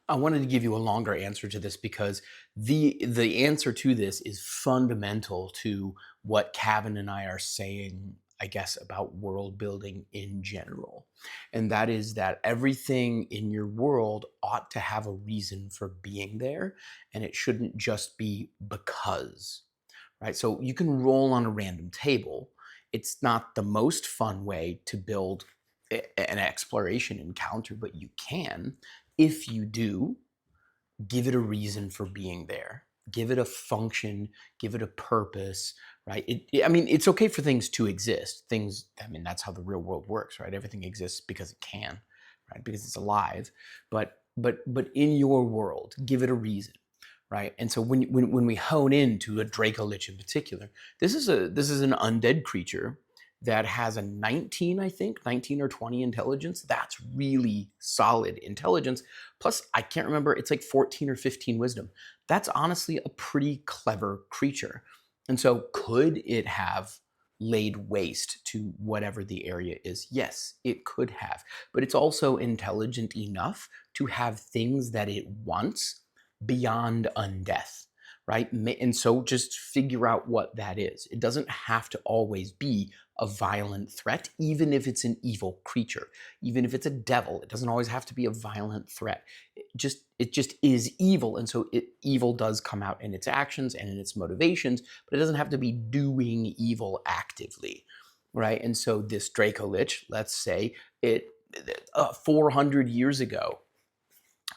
I wanted to give you a longer answer to this because the answer to this is fundamental to what Kevin and I are saying, I guess, about world building in general. And that is that everything in your world ought to have a reason for being there, and it shouldn't just be because, right? So you can roll on a random table. It's not the most fun way to build an exploration encounter, but you can. If you do, give it a reason for being there, give it a function, give it a purpose, right? I mean, it's okay for things to exist. Things, I mean, that's how the real world works, right? Everything exists because it can, right? Because it's alive. But in your world, give it a reason, right? And so when we hone into a Draco Lich in particular, this is an undead creature that has a 19, I think, 19 or 20 intelligence. That's really solid intelligence. Plus, I can't remember, it's like 14 or 15 wisdom. That's honestly a pretty clever creature. And so could it have laid waste to whatever the area is? Yes, it could have. But it's also intelligent enough to have things that it wants beyond undeath, right? And so just figure out what that is. It doesn't have to always be a violent threat, even if it's an evil creature, even if it's a devil. It doesn't always have to be a violent threat. It just is evil, and so evil does come out in its actions and in its motivations, but it doesn't have to be doing evil actively, right? And so this Draco Lich, let's say it 400 years ago,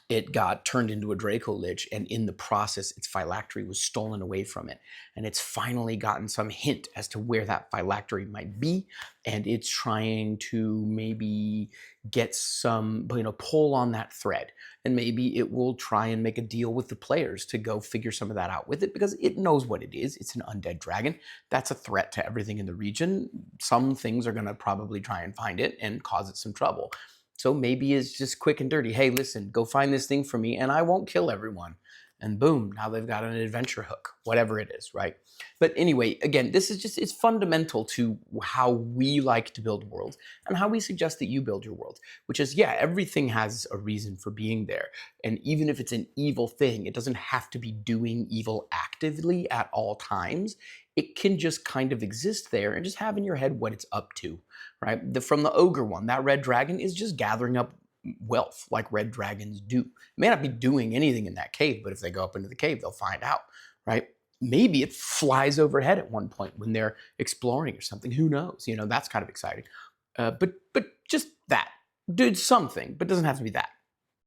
it got turned into a Draco Lich, and in the process, its phylactery was stolen away from it. And it's finally gotten some hint as to where that phylactery might be, and it's trying to maybe get some, pull on that thread. And maybe it will try and make a deal with the players to go figure some of that out with it, because it knows what it is. It's an undead dragon. That's a threat to everything in the region. Some things are going to probably try and find it and cause it some trouble. So maybe it's just quick and dirty. Hey, listen, go find this thing for me and I won't kill everyone. And boom, now they've got an adventure hook, whatever it is, right? But anyway, again, this is just, it's fundamental to how we like to build worlds and how we suggest that you build your world, which is, yeah, everything has a reason for being there. And even if it's an evil thing, it doesn't have to be doing evil actively at all times. It can just kind of exist there and just have in your head what it's up to, right? From the ogre one, that red dragon is just gathering up wealth like red dragons do. It may not be doing anything in that cave, but if they go up into the cave, they'll find out, right? Maybe it flies overhead at one point when they're exploring or something. Who knows? That's kind of exciting. But just that. Do something, but it doesn't have to be that.